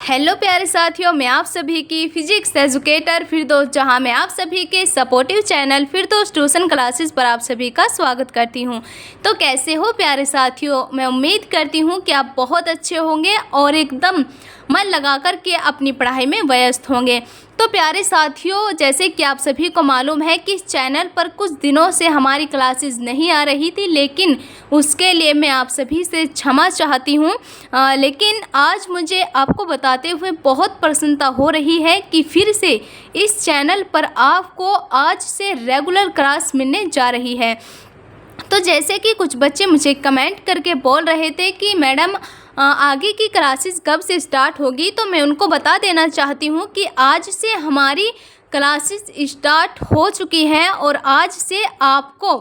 Hello प्यारे साथियों, मैं आप सभी की फिजिक्स एजुकेटर फिरदौस जहां मैं आप सभी के सपोर्टिव चैनल फिरदौस ट्यूशन क्लासेस पर आप सभी का स्वागत करती हूं। तो कैसे हो प्यारे साथियों, मैं उम्मीद करती हूं कि आप बहुत अच्छे होंगे और एकदम मन लगा कर के अपनी पढ़ाई में व्यस्त होंगे। तो प्यारे साथियों, जैसे कि आप सभी को मालूम है कि इस चैनल पर कुछ दिनों से हमारी क्लासेस नहीं आ रही थी, लेकिन उसके लिए मैं आप सभी से क्षमा चाहती हूँ। लेकिन आज मुझे आपको बताते हुए बहुत प्रसन्नता हो रही है कि फिर से इस चैनल पर आपको आज से रेगुलर क्लास मिलने जा रही है। तो जैसे कि कुछ बच्चे मुझे कमेंट करके बोल रहे थे कि मैडम आगे की क्लासेस कब से स्टार्ट होगी, तो मैं उनको बता देना चाहती हूँ कि आज से हमारी क्लासेस स्टार्ट हो चुकी हैं और आज से आपको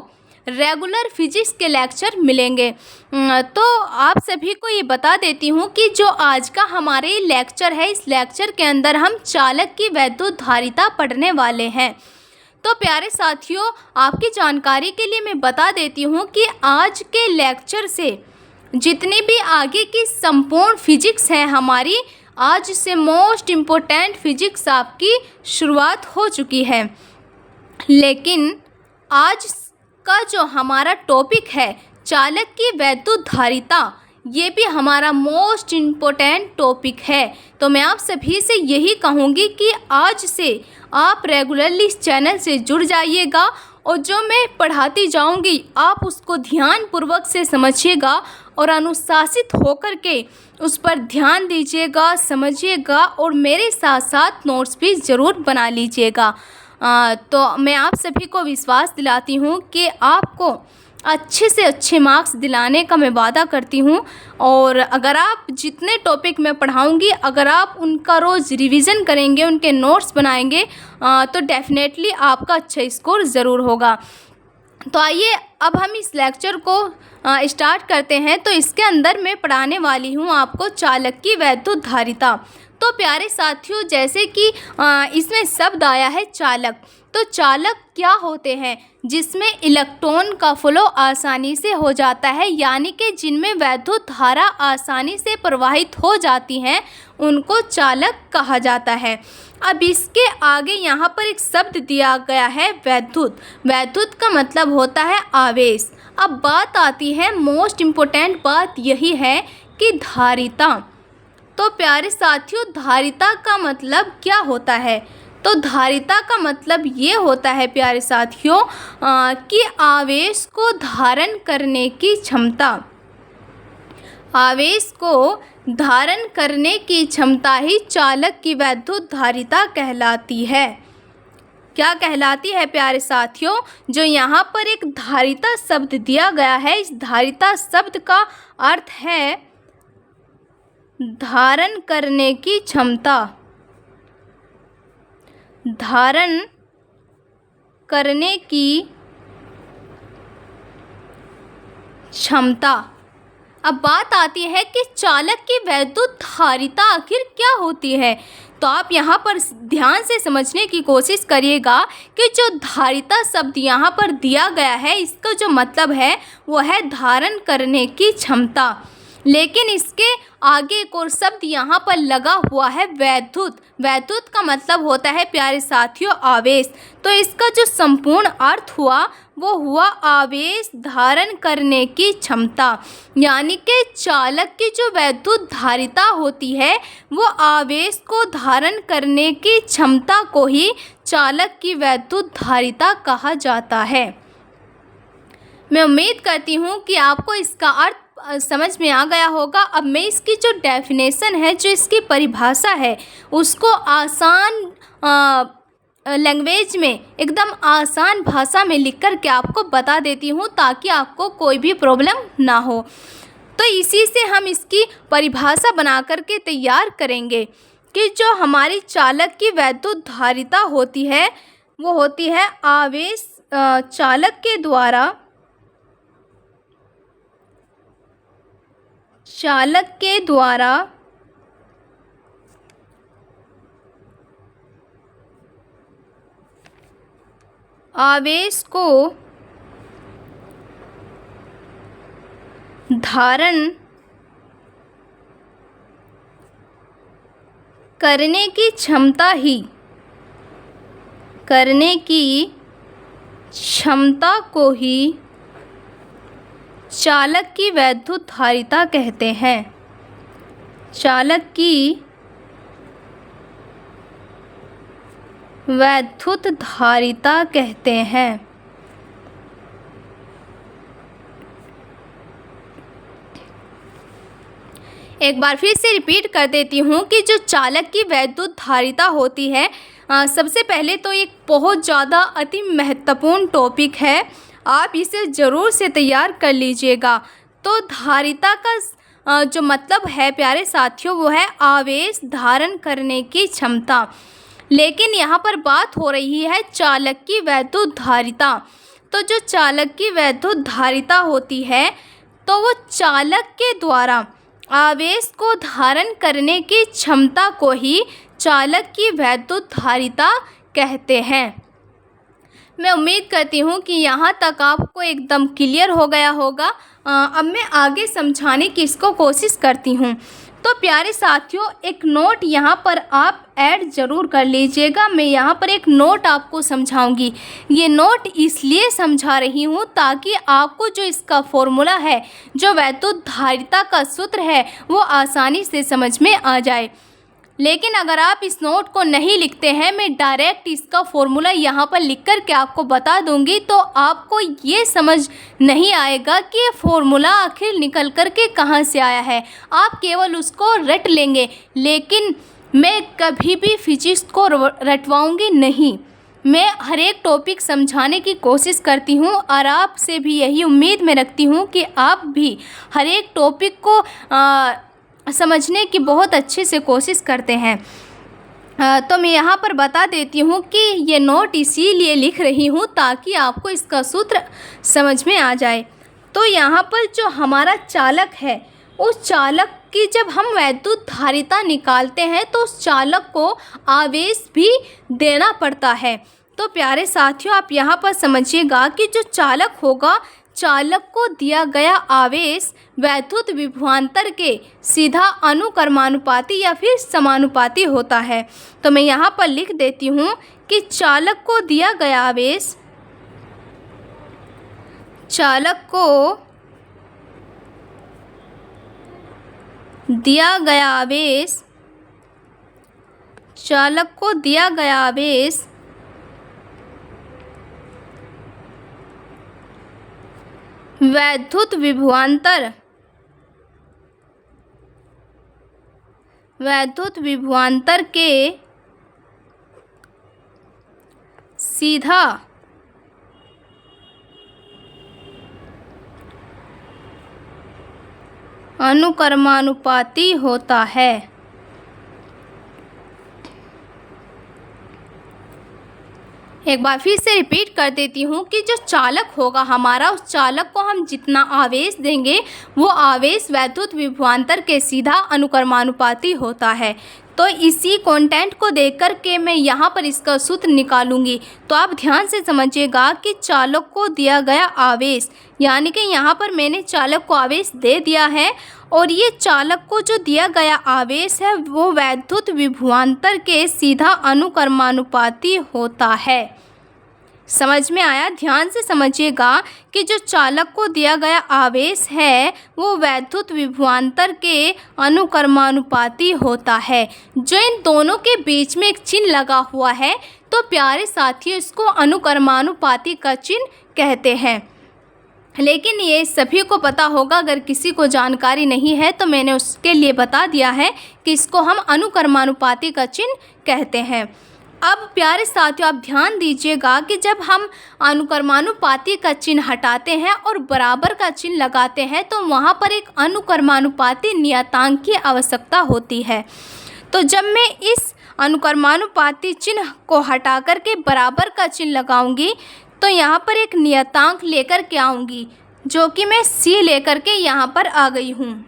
रेगुलर फिजिक्स के लेक्चर मिलेंगे। तो आप सभी को ये बता देती हूँ कि जो आज का हमारे लेक्चर है, इस लेक्चर के अंदर हम चालक की वैद्युत धारिता पढ़ने वाले हैं। तो प्यारे साथियों, आपकी जानकारी के लिए मैं बता देती हूँ कि आज के लेक्चर से जितनी भी आगे की संपूर्ण फिजिक्स है हमारी, आज से मोस्ट इम्पोर्टेंट फिजिक्स आपकी शुरुआत हो चुकी है। लेकिन आज का जो हमारा टॉपिक है चालक की वैद्युत धारिता, ये भी हमारा मोस्ट इम्पोर्टेंट टॉपिक है। तो मैं आप सभी से यही कहूँगी कि आज से आप रेगुलरली इस चैनल से जुड़ जाइएगा और जो मैं पढ़ाती जाऊँगी आप उसको ध्यानपूर्वक से समझिएगा और अनुशासित होकर के उस पर ध्यान दीजिएगा, समझिएगा और मेरे साथ साथ नोट्स भी ज़रूर बना लीजिएगा। तो मैं आप सभी को विश्वास दिलाती हूँ कि आपको अच्छे से अच्छे मार्क्स दिलाने का मैं वादा करती हूँ। और अगर आप जितने टॉपिक मैं पढ़ाऊँगी, अगर आप उनका रोज़ रिवीजन करेंगे, उनके नोट्स बनाएंगे, तो डेफिनेटली आपका अच्छा स्कोर ज़रूर होगा। तो आइए अब हम इस लेक्चर को स्टार्ट करते हैं। तो इसके अंदर मैं पढ़ाने वाली हूँ आपको चालक की वैद्युत धारिता। तो प्यारे साथियों, जैसे कि इसमें शब्द आया है चालक, तो चालक क्या होते हैं? जिसमें इलेक्ट्रॉन का फ्लो आसानी से हो जाता है, यानी कि जिनमें वैद्युत धारा आसानी से प्रवाहित हो जाती हैं, उनको चालक कहा जाता है। अब इसके आगे यहाँ पर एक शब्द दिया गया है वैद्युत। वैद्युत का मतलब होता है आवेश। अब बात आती है, मोस्ट इम्पोर्टेंट बात यही है कि धारिता। तो प्यारे साथियों, धारिता का मतलब क्या होता है? तो धारिता का मतलब ये होता है प्यारे साथियों कि आवेश को धारण करने की क्षमता। आवेश को धारण करने की क्षमता ही चालक की वैद्युत धारिता कहलाती है। क्या कहलाती है प्यारे साथियों? जो यहाँ पर एक धारिता शब्द दिया गया है, इस धारिता शब्द का अर्थ है धारण करने की क्षमता। धारण करने की क्षमता। अब बात आती है कि चालक की वैद्युत धारिता आखिर क्या होती है। तो आप यहाँ पर ध्यान से समझने की कोशिश करिएगा कि जो धारिता शब्द यहाँ पर दिया गया है, इसका जो मतलब है वो है धारण करने की क्षमता। लेकिन इसके आगे एक और शब्द यहाँ पर लगा हुआ है वैद्युत। वैद्युत का मतलब होता है प्यारे साथियों आवेश। तो इसका जो संपूर्ण अर्थ हुआ वो हुआ आवेश धारण करने की क्षमता, यानी कि चालक की जो वैद्युत धारिता होती है वो आवेश को धारण करने की क्षमता को ही चालक की वैद्युत धारिता कहा जाता है। मैं उम्मीद करती हूँ कि आपको इसका अर्थ समझ में आ गया होगा। अब मैं इसकी जो डेफिनेशन है, जो इसकी परिभाषा है, उसको आसान लैंग्वेज में, एकदम आसान भाषा में लिख कर के आपको बता देती हूँ ताकि आपको कोई भी प्रॉब्लम ना हो। तो इसी से हम इसकी परिभाषा बना कर के तैयार करेंगे कि जो हमारी चालक की वैद्युत धारिता होती है वो होती है आवेश चालक के द्वारा आवेश को धारण करने की क्षमता को ही चालक की वैद्युत धारिता कहते हैं। चालक की वैद्युत धारिता कहते हैं। एक बार फिर से रिपीट कर देती हूँ कि जो चालक की वैद्युत धारिता होती है, सबसे पहले तो एक बहुत ज़्यादा अति महत्वपूर्ण टॉपिक है, आप इसे ज़रूर से तैयार कर लीजिएगा। तो धारिता का जो मतलब है प्यारे साथियों, वो है आवेश धारण करने की क्षमता। लेकिन यहाँ पर बात हो रही है चालक की वैद्युत धारिता। तो जो चालक की वैद्युत धारिता होती है, तो वो चालक के द्वारा आवेश को धारण करने की क्षमता को ही चालक की वैद्युत धारिता कहते हैं। मैं उम्मीद करती हूँ कि यहाँ तक आपको एकदम क्लियर हो गया होगा। अब मैं आगे समझाने की इसको कोशिश करती हूँ। तो प्यारे साथियों, एक नोट यहाँ पर आप ऐड ज़रूर कर लीजिएगा। मैं यहाँ पर एक नोट आपको समझाऊंगी। ये नोट इसलिए समझा रही हूँ ताकि आपको जो इसका फॉर्मूला है, जो वैद्युत धारिता का सूत्र है, वो आसानी से समझ में आ जाए। लेकिन अगर आप इस नोट को नहीं लिखते हैं, मैं डायरेक्ट इसका फॉर्मूला यहाँ पर लिख कर के आपको बता दूंगी, तो आपको ये समझ नहीं आएगा कि ये फॉर्मूला आखिर निकल कर के कहाँ से आया है। आप केवल उसको रट लेंगे, लेकिन मैं कभी भी फिजिक्स को रटवाऊंगी नहीं। मैं हर एक टॉपिक समझाने की कोशिश करती हूँ और आपसे भी यही उम्मीद मैं रखती हूँ कि आप भी हर एक टॉपिक को समझने की बहुत अच्छे से कोशिश करते हैं। तो मैं यहाँ पर बता देती हूँ कि ये नोट इसीलिए लिख रही हूँ ताकि आपको इसका सूत्र समझ में आ जाए। तो यहाँ पर जो हमारा चालक है, उस चालक की जब हम वैद्युत धारिता निकालते हैं तो उस चालक को आवेश भी देना पड़ता है। तो प्यारे साथियों, आप यहाँ पर समझिएगा कि जो चालक होगा, चालक को दिया गया आवेश वैद्युत विभवांतर के सीधा अनुक्रमानुपाती या फिर समानुपाती होता है। तो मैं यहाँ पर लिख देती हूँ कि चालक को दिया गया आवेश वैद्युत विभवांतर के सीधा अनुक्रमानुपाती होता है। एक बार फिर से रिपीट कर देती हूँ कि जो चालक होगा हमारा, उस चालक को हम जितना आवेश देंगे वो आवेश वैद्युत विभवांतर के सीधा अनुक्रमानुपाती होता है। तो इसी कंटेंट को देख कर के मैं यहाँ पर इसका सूत्र निकालूंगी। तो आप ध्यान से समझिएगा कि चालक को दिया गया आवेश, यानी कि यहाँ पर मैंने चालक को आवेश दे दिया है और ये चालक को जो दिया गया आवेश है वो वैद्युत विभवांतर के सीधा अनुक्रमानुपाती होता है। समझ में आया? ध्यान से समझिएगा कि जो चालक को दिया गया आवेश है वो वैद्युत विभवांतर के अनुक्रमानुपाती होता है। जो इन दोनों के बीच में एक चिन्ह लगा हुआ है, तो प्यारे साथियों, इसको अनुक्रमानुपाती का चिन्ह कहते हैं। लेकिन ये सभी को पता होगा, अगर किसी को जानकारी नहीं है तो मैंने उसके लिए बता दिया है कि इसको हम अनुक्रमानुपाती का चिन्ह कहते हैं। अब प्यारे साथियों, आप ध्यान दीजिएगा कि जब हम अनुक्रमानुपाती का चिन्ह हटाते हैं और बराबर का चिन्ह लगाते हैं तो वहाँ पर एक अनुक्रमानुपाती नियतांक की आवश्यकता होती है। तो जब मैं इस अनुक्रमानुपाती चिन्ह को हटा कर के बराबर का चिन्ह लगाऊंगी तो यहाँ पर एक नियतांक लेकर के आऊँगी, जो कि मैं C लेकर के यहाँ पर आ गई हूँ।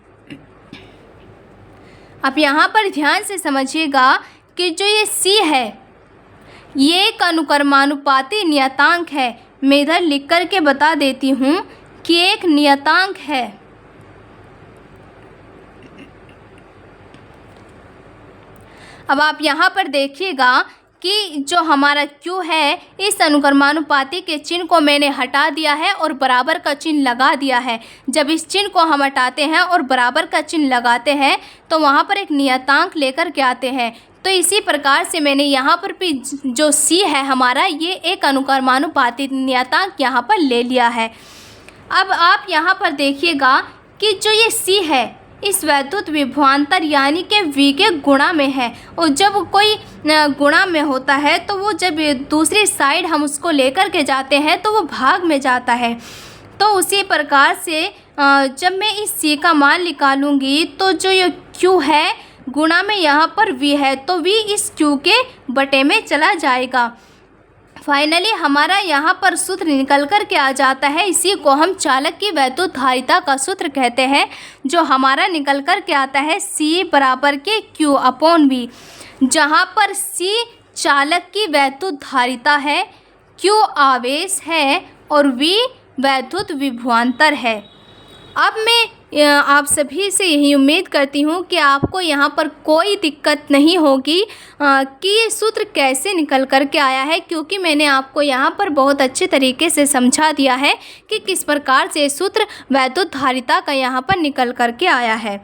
अब यहाँ पर ध्यान से समझिएगा कि जो ये C है ये एक अनुक्रमानुपाती नियतांक है। मैं इधर लिख कर के बता देती हूँ कि एक नियतांक है। अब आप यहाँ पर देखिएगा कि जो हमारा Q है, इस अनुक्रमानुपाती के चिन्ह को मैंने हटा दिया है और बराबर का चिन्ह लगा दिया है। जब इस चिन्ह को हम हटाते हैं और बराबर का चिन्ह लगाते हैं तो वहाँ पर एक नियतांक लेकर के आते हैं। तो इसी प्रकार से मैंने यहाँ पर भी जो C है हमारा, ये एक अनुक्रमानुपाती नियतांक यहाँ पर ले लिया है। अब आप यहाँ पर देखिएगा कि जो ये C है इस वैद्युत विभवांतर यानी कि V के गुणा में है, और जब कोई गुणा में होता है तो वो जब दूसरी साइड हम उसको लेकर के जाते हैं तो वो भाग में जाता है। तो उसी प्रकार से जब मैं इस C का मान निकालूंगी तो जो ये Q है गुणा में यहाँ पर V है, तो V इस Q के बटे में चला जाएगा। फाइनली हमारा यहाँ पर सूत्र निकल कर के आ जाता है। इसी को हम चालक की वैद्युत धारिता का सूत्र कहते हैं, जो हमारा निकल कर के आता है C बराबर के Q अपॉन V, जहाँ पर C चालक की वैद्युत धारिता है, Q आवेश है और V वैद्युत विभवांतर है। अब मैं आप सभी से यही उम्मीद करती हूँ कि आपको यहाँ पर कोई दिक्कत नहीं होगी कि ये सूत्र कैसे निकल कर के आया है, क्योंकि मैंने आपको यहाँ पर बहुत अच्छे तरीके से समझा दिया है कि किस प्रकार से सूत्र वैद्युत धारिता का यहाँ पर निकल कर के आया है।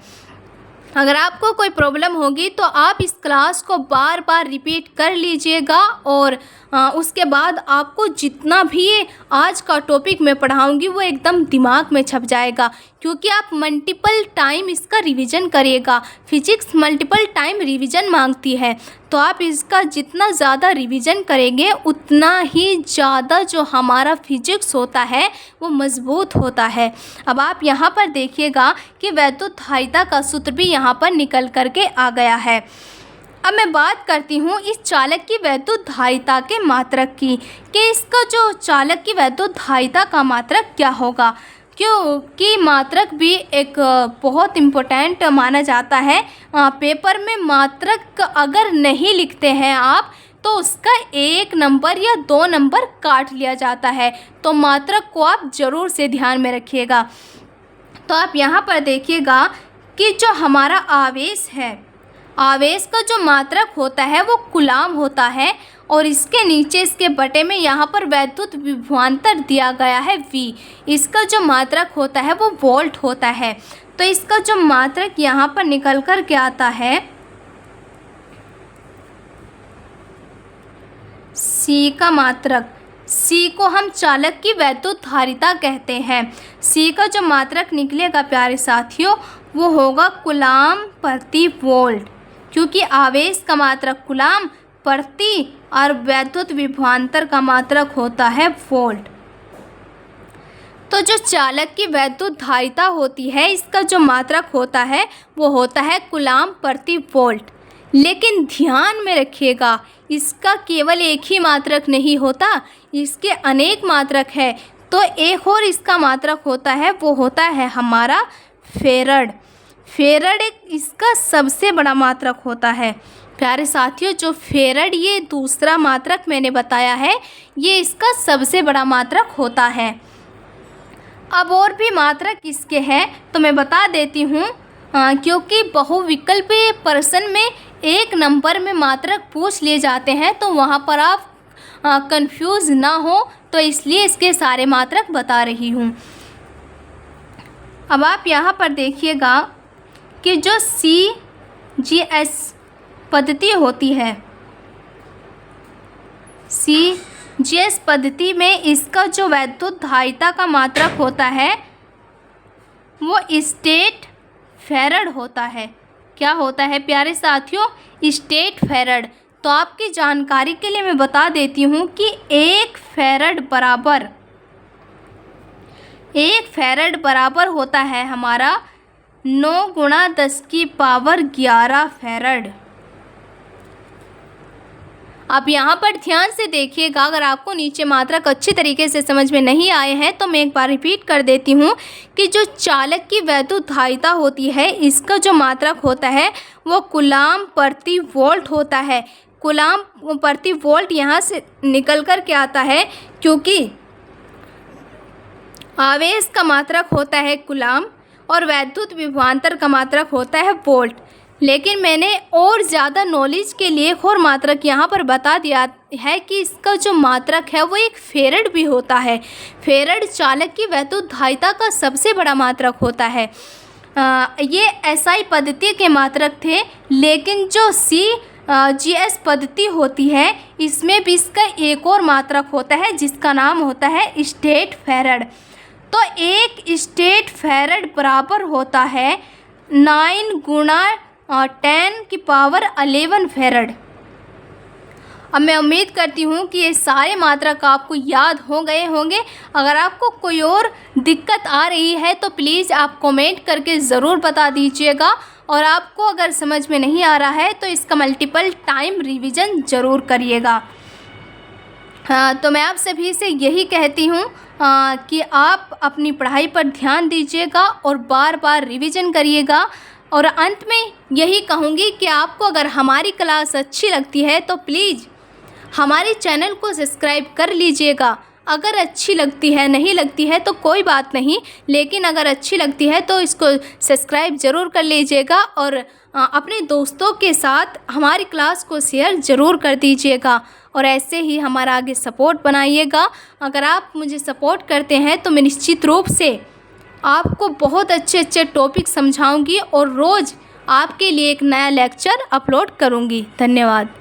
अगर आपको कोई प्रॉब्लम होगी तो आप इस क्लास को बार बार रिपीट कर लीजिएगा, और उसके बाद आपको जितना भी आज का टॉपिक मैं पढ़ाऊंगी वो एकदम दिमाग में छप जाएगा, क्योंकि आप मल्टीपल टाइम इसका रिवीजन करिएगा। फिजिक्स मल्टीपल टाइम रिवीजन मांगती है, तो आप इसका जितना ज़्यादा रिवीजन करेंगे उतना ही ज़्यादा जो हमारा फिजिक्स होता है वो मज़बूत होता है। अब आप यहाँ पर देखिएगा कि वैद्युत धारिता का सूत्र भी यहाँ पर निकल करके आ गया है। अब मैं बात करती हूँ इस चालक की वैद्युत धारिता के मात्रक की, कि इसका जो चालक की वैद्युत धारिता का मात्रक क्या होगा, क्योंकि मात्रक भी एक बहुत इम्पोर्टेंट माना जाता है। पेपर में मात्रक अगर नहीं लिखते हैं आप तो उसका 1 नंबर या 2 नंबर काट लिया जाता है, तो मात्रक को आप ज़रूर से ध्यान में रखिएगा। तो आप यहाँ पर देखिएगा कि जो हमारा आवेश है, आवेश का जो मात्रक होता है वो कूलाम होता है, और इसके नीचे इसके बटे में यहाँ पर वैद्युत विभवांतर दिया गया है V। इसका जो मात्रक होता है वो वोल्ट होता है। तो इसका जो मात्रक यहाँ पर निकल कर के आता है C का मात्रक, C को हम चालक की वैद्युत धारिता कहते हैं। C का जो मात्रक निकलेगा प्यारे साथियों वो होगा कूलाम प्रति वोल्ट, क्योंकि आवेश का मात्रक कूलाम प्रति और वैद्युत विभवांतर का मात्रक होता है वोल्ट। तो जो चालक की वैद्युत धारिता होती है इसका जो मात्रक होता है वो होता है कूलाम प्रति वोल्ट। लेकिन ध्यान में रखिएगा इसका केवल एक ही मात्रक नहीं होता, इसके अनेक मात्रक है। तो एक और इसका मात्रक होता है वो होता है हमारा फेरड। फेरड एक इसका सबसे बड़ा मात्रक होता है। प्यारे साथियों जो फेरड ये दूसरा मात्रक मैंने बताया है ये इसका सबसे बड़ा मात्रक होता है। अब और भी मात्रक इसके हैं तो मैं बता देती हूँ, क्योंकि बहुविकल्पीय प्रश्न में 1 नंबर में मात्रक पूछ लिए जाते हैं तो वहाँ पर आप कंफ्यूज ना हो, तो इसलिए इसके सारे मात्रक बता रही हूँ। अब आप यहाँ पर देखिएगा कि जो CGS पद्धति होती है, CGS पद्धति में इसका जो वैद्युत धारिता का मात्रक होता है वो स्टेट फेरड होता है। क्या होता है प्यारे साथियों? State farad. तो आपकी जानकारी के लिए मैं बता देती हूँ कि 1 फेरड बराबर होता है हमारा 9 गुणा 10 की पावर 11 फेरड। आप यहाँ पर ध्यान से देखिएगा, अगर आपको नीचे मात्रक अच्छी तरीके से समझ में नहीं आए हैं तो मैं एक बार रिपीट कर देती हूँ कि जो चालक की वैद्युत धारिता होती है इसका जो मात्रक होता है वो कूलाम प्रति वोल्ट होता है। कूलाम प्रति वोल्ट यहाँ से निकल कर के आता है क्योंकि आवेश का मात्रक होता है कूलाम और वैद्युत विभवांतर का मात्रक होता है वोल्ट। लेकिन मैंने और ज़्यादा नॉलेज के लिए एक और मात्रक यहाँ पर बता दिया है कि इसका जो मात्रक है वो एक फेरड भी होता है। फेरड चालक की वैद्युतधारिता का सबसे बड़ा मात्रक होता है। ये एसआई पद्धति के मात्रक थे, लेकिन जो जीएस पद्धति होती है इसमें भी इसका एक और मात्रक होता है जिसका नाम होता है स्टेट फेरड। तो एक स्टेट फेरड बराबर होता है 9 गुणा 10⁻11 फेरड। अब मैं उम्मीद करती हूँ कि ये सारे मात्रक आपको याद हो गए होंगे। अगर आपको कोई और दिक्कत आ रही है तो प्लीज़ आप कमेंट करके ज़रूर बता दीजिएगा, और आपको अगर समझ में नहीं आ रहा है तो इसका मल्टीपल टाइम रिवीजन ज़रूर करिएगा। तो मैं आप सभी से यही कहती हूँ कि आप अपनी पढ़ाई पर ध्यान दीजिएगा और बार बार रिवीजन करिएगा। और अंत में यही कहूँगी कि आपको अगर हमारी क्लास अच्छी लगती है तो प्लीज़ हमारे चैनल को सब्सक्राइब कर लीजिएगा। अगर अच्छी लगती है, नहीं लगती है तो कोई बात नहीं, लेकिन अगर अच्छी लगती है तो इसको सब्सक्राइब ज़रूर कर लीजिएगा और अपने दोस्तों के साथ हमारी क्लास को शेयर ज़रूर कर दीजिएगा। और ऐसे ही हमारा आगे सपोर्ट बनाइएगा। अगर आप मुझे सपोर्ट करते हैं तो मैं निश्चित रूप से आपको बहुत अच्छे अच्छे टॉपिक समझाऊंगी और रोज़ आपके लिए एक नया लेक्चर अपलोड करूंगी। धन्यवाद।